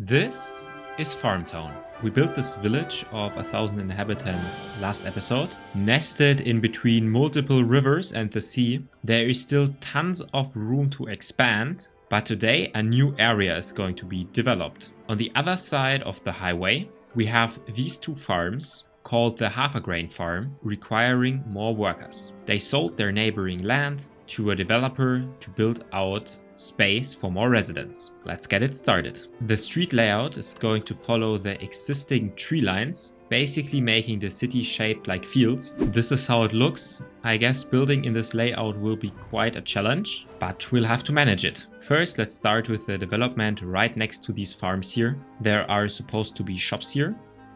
This is FarmTown. We built this village of 1,000 inhabitants last episode. Nested in between multiple rivers and the sea, there is still tons of room to expand, but today a new area is going to be developed. On the other side of the highway, we have these two farms called the Half a Grain Farm, requiring more workers. They sold their neighboring land to a developer to build out space for more residents. Let's get it started. The street layout is going to follow the existing tree lines, basically making the city shaped like fields. This is how it looks. I guess building in this layout will be quite a challenge, but we'll have to manage it. First, let's start with the development right next to these farms here. There are supposed to be shops here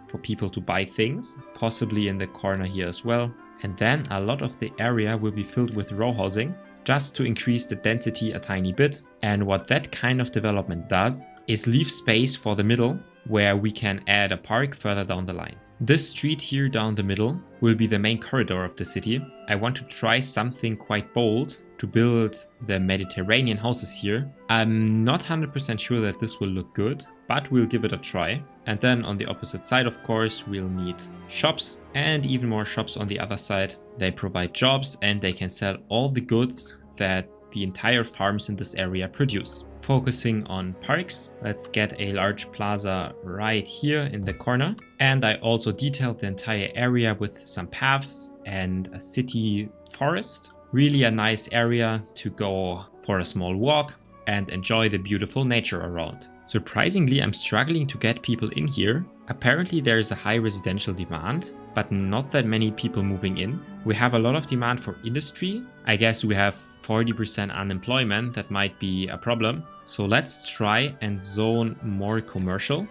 for people to buy things, possibly in the corner here as well. And then a lot of the area will be filled with row housing, just to increase the density a tiny bit. And what that kind of development does is leave space for the middle, where we can add a park further down the line. This street here down the middle will be the main corridor of the city. I want to try something quite bold to build the Mediterranean houses here. I'm not 100% sure that this will look good, but we'll give it a try. And then on the opposite side, of course, we'll need shops and even more shops on the other side. They provide jobs and they can sell all the goods that the entire farms in this area produce. Focusing on parks, let's get a large plaza right here in the corner. And I also detailed the entire area with some paths and a city forest. Really a nice area to go for a small walk and enjoy the beautiful nature around. Surprisingly, I'm struggling to get people in here. Apparently there is a high residential demand, but not that many people moving in. We have a lot of demand for industry. I guess we have 40% unemployment. That might be a problem. So let's try and zone more commercial.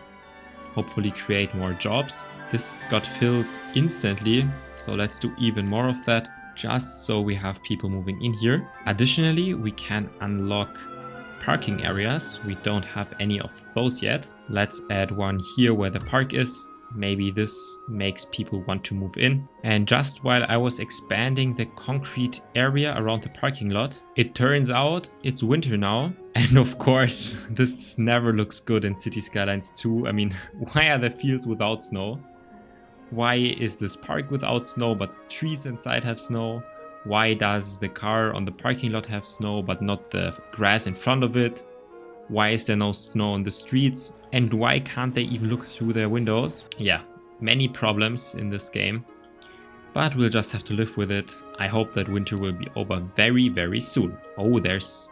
Hopefully create more jobs. This got filled instantly, so let's do even more of that, just so we have people moving in here. Additionally, we can unlock parking areas. We don't have any of those yet. Let's add one here where the park is. Maybe this makes people want to move in. And just while I was expanding the concrete area around the parking lot, it turns out it's winter now. And of course, this never looks good in City Skylines 2. I mean, why are the fields without snow? Why is this park without snow, but the trees inside have snow? Why does the car on the parking lot have snow, but not the grass in front of it? Why is there no snow on the streets? And why can't they even look through their windows? Yeah, many problems in this game, but we'll just have to live with it. I hope that winter will be over very, very soon. Oh, there's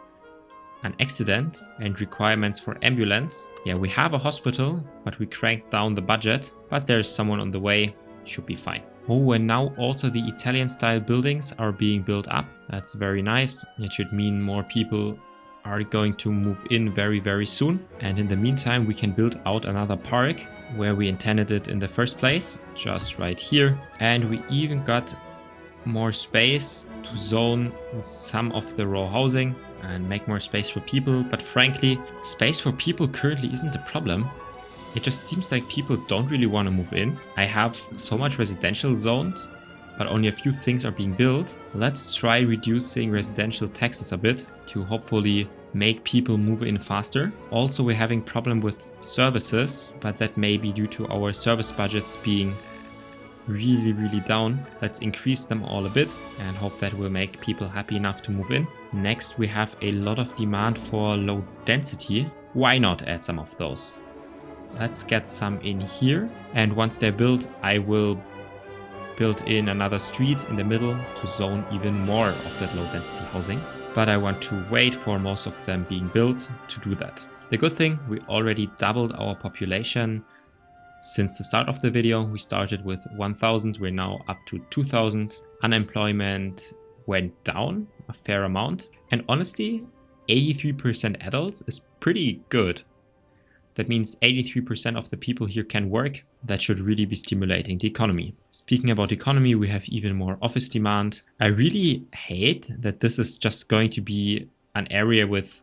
an accident and requirements for ambulance. Yeah, we have a hospital, but we cranked down the budget, but there's someone on the way. Should be fine. Oh, and now also the Italian style buildings are being built up. That's very nice. It should mean more people are going to move in very, very soon. And in the meantime, we can build out another park where we intended it in the first place, just right here. And we even got more space to zone some of the row housing and make more space for people. But frankly, space for people currently isn't a problem. It just seems like people don't really want to move in. I have so much residential zoned, but only a few things are being built. Let's try reducing residential taxes a bit to hopefully make people move in faster. Also, we're having problem with services, but that may be due to our service budgets being really, really down. Let's increase them all a bit and hope that will make people happy enough to move in. Next, we have a lot of demand for low density. Why not add some of those? Let's get some in here. And once they're built, I will build in another street in the middle to zone even more of that low density housing. But I want to wait for most of them being built to do that. The good thing, we already doubled our population since the start of the video. We started with 1,000, we're now up to 2,000. Unemployment went down a fair amount. And honestly, 83% adults is pretty good. That means 83% of the people here can work. That should really be stimulating the economy. Speaking about economy, we have even more office demand. I really hate that this is just going to be an area with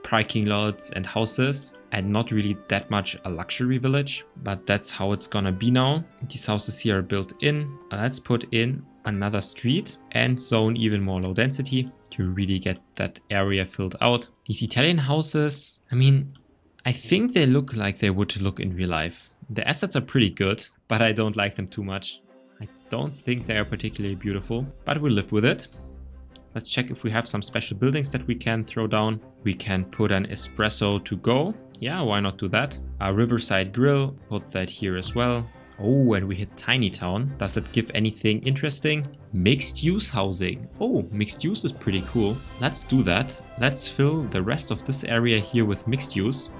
parking lots and houses and not really that much a luxury village, but that's how it's gonna be now. These houses here are built in. Let's put in another street and zone even more low density to really get that area filled out. These Italian houses, I mean, I think they look like they would look in real life. The assets are pretty good, but I don't like them too much. I don't think they are particularly beautiful, but we'll live with it. Let's check if we have some special buildings that we can throw down. We can put an espresso to go. Yeah, why not do that? A riverside grill, put that here as well. Oh, and we hit Tiny Town. Does it give anything interesting? Mixed use housing. Oh, mixed use is pretty cool. Let's do that. Let's fill the rest of this area here with mixed use.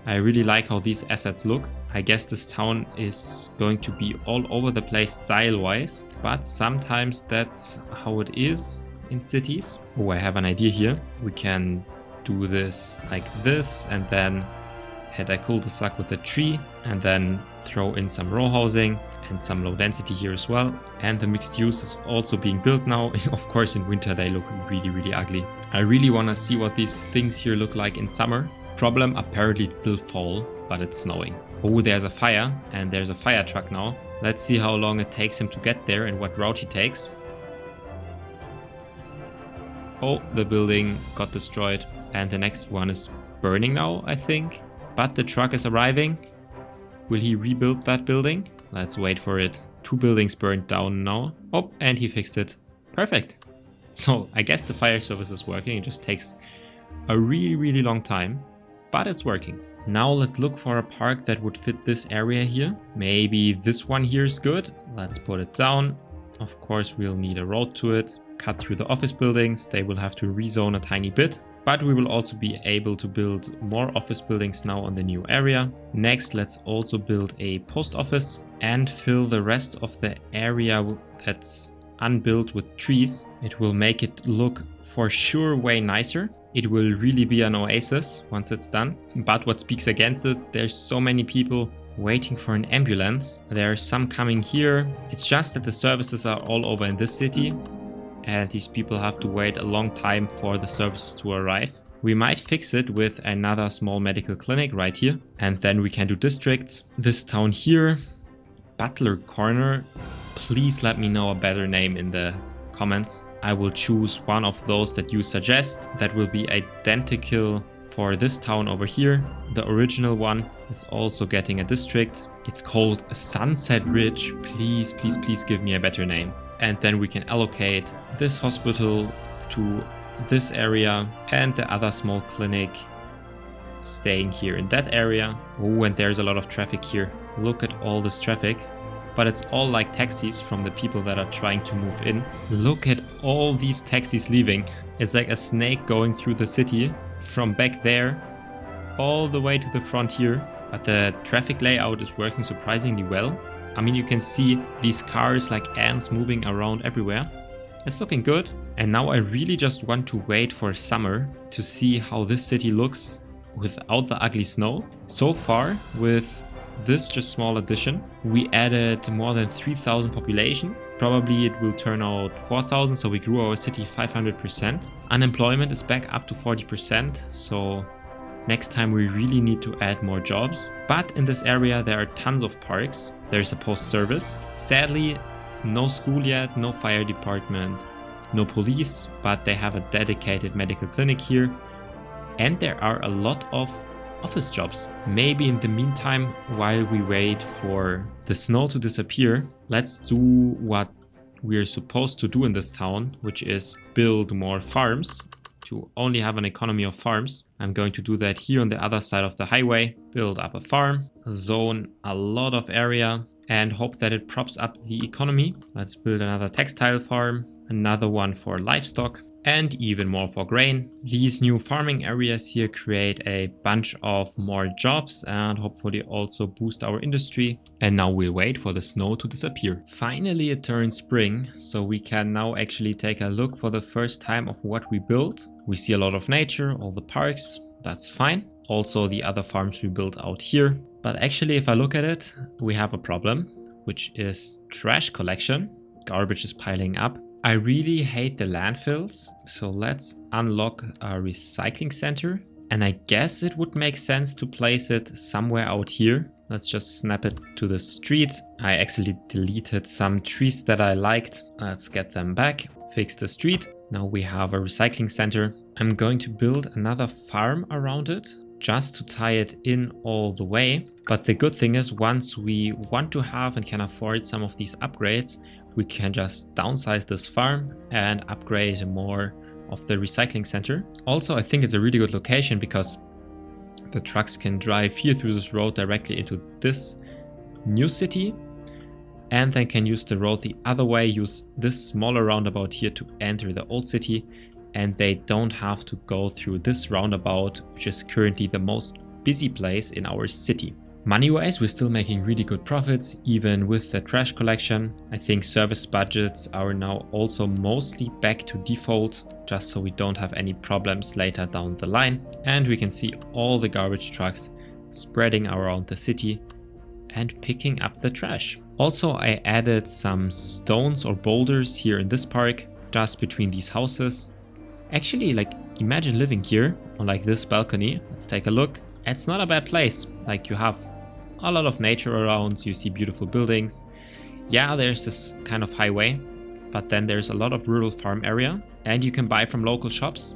I really like how these assets look. I guess this town is going to be all over the place style-wise, but sometimes that's how it is in cities. Oh, I have an idea here. We can do this like this and then add a cul-de-sac with a tree and then throw in some row housing and some low density here as well. And the mixed use is also being built now. Of course, in winter they look really, really ugly. I really want to see what these things here look like in summer. Problem, apparently it's still fall, but it's snowing. Oh, there's a fire and there's a fire truck now. Let's see how long it takes him to get there and what route he takes. Oh, the building got destroyed and the next one is burning now, I think. But the truck is arriving. Will he rebuild that building? Let's wait for it. 2 buildings burned down now. Oh, and he fixed it. Perfect. So I guess the fire service is working. It just takes a really, really long time, but it's working. Now let's look for a park that would fit this area here. Maybe this one here is good. Let's put it down. Of course, we'll need a road to it. Cut through the office buildings. They will have to rezone a tiny bit. But we will also be able to build more office buildings now on the new area. Next, let's also build a post office and fill the rest of the area that's unbuilt with trees. It will make it look for sure way nicer. It will really be an oasis once it's done. But what speaks against it, there's so many people waiting for an ambulance. There are some coming here. It's just that the services are all over in this city. And these people have to wait a long time for the services to arrive. We might fix it with another small medical clinic right here. And then we can do districts. This town here, Butler Corner. Please let me know a better name in the comments. I will choose one of those that you suggest that will be identical for this town over here. The original one is also getting a district. It's called Sunset Ridge. Please, please, please give me a better name. And then we can allocate this hospital to this area and the other small clinic staying here in that area. Oh, and there's a lot of traffic here. Look at all this traffic. But it's all like taxis from the people that are trying to move in. Look at all these taxis leaving. It's like a snake going through the city from back there all the way to the front here. But the traffic layout is working surprisingly well. I mean, you can see these cars like ants moving around everywhere. It's looking good. And now I really just want to wait for summer to see how this city looks without the ugly snow. So far, with this just small addition, we added more than 3,000 population. Probably it will turn out 4,000, so we grew our city 500%. Unemployment is back up to 40%, so next time we really need to add more jobs. But in this area there are tons of parks. There's a post service. Sadly, no school yet, no fire department, no police, but they have a dedicated medical clinic here. And there are a lot of office jobs. Maybe in the meantime, while we wait for the snow to disappear, let's do what we're supposed to do in this town, which is build more farms to only have an economy of farms. I'm going to do that here on the other side of the highway. Build up a farm, zone a lot of area, and hope that it props up the economy. Let's build another textile farm, another one for livestock, and even more for grain. These new farming areas here create a bunch of more jobs and hopefully also boost our industry. And now we'll wait for the snow to disappear. Finally it turns spring, so we can now actually take a look for the first time of what we built. We see a lot of nature, all the parks, that's fine. Also the other farms we built out here. But actually if I look at it, we have a problem, which is trash collection. Garbage is piling up. I really hate the landfills, so let's unlock a recycling center. And I guess it would make sense to place it somewhere out here. Let's just snap it to the street. I actually deleted some trees that I liked. Let's get them back. Fix the street. Now we have a recycling center. I'm going to build another farm around it. just to tie it in all the way. But the good thing is, once we want to have and can afford some of these upgrades, we can just downsize this farm and upgrade more of the recycling center. Also, I think it's a really good location because the trucks can drive here through this road directly into this new city, and then can use the road the other way, use this smaller roundabout here to enter the old city, and they don't have to go through this roundabout, which is currently the most busy place in our city. Money-wise, we're still making really good profits, even with the trash collection. I think service budgets are now also mostly back to default, just so we don't have any problems later down the line. And we can see all the garbage trucks spreading around the city and picking up the trash. Also, I added some stones or boulders here in this park, just between these houses. Actually, like, imagine living here on like this balcony. Let's take a look. It's not a bad place. Like, you have a lot of nature around, you see beautiful buildings. Yeah, there's this kind of highway, but then there's a lot of rural farm area, and you can buy from local shops.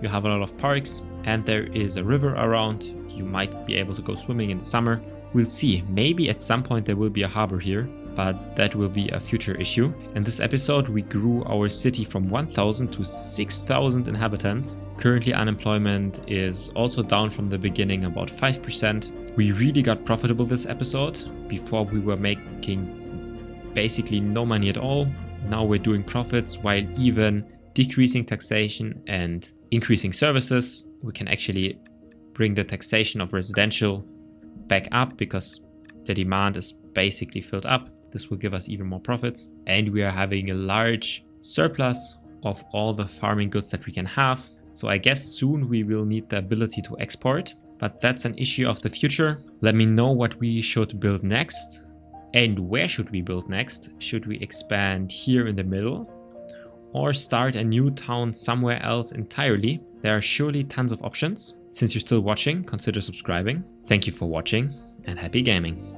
You have a lot of parks, and there is a river around. You might be able to go swimming in the summer. We'll see. Maybe at some point there will be a harbor here, but that will be a future issue. In this episode, we grew our city from 1,000 to 6,000 inhabitants. Currently, unemployment is also down from the beginning, about 5%. We really got profitable this episode. Before we were making basically no money at all. Now we're doing profits while even decreasing taxation and increasing services. We can actually bring the taxation of residential back up because the demand is basically filled up. This will give us even more profits. And we are having a large surplus of all the farming goods that we can have. So I guess soon we will need the ability to export, but that's an issue of the future. Let me know what we should build next and where should we build next. Should we expand here in the middle or start a new town somewhere else entirely? There are surely tons of options. Since you're still watching, consider subscribing. Thank you for watching and happy gaming.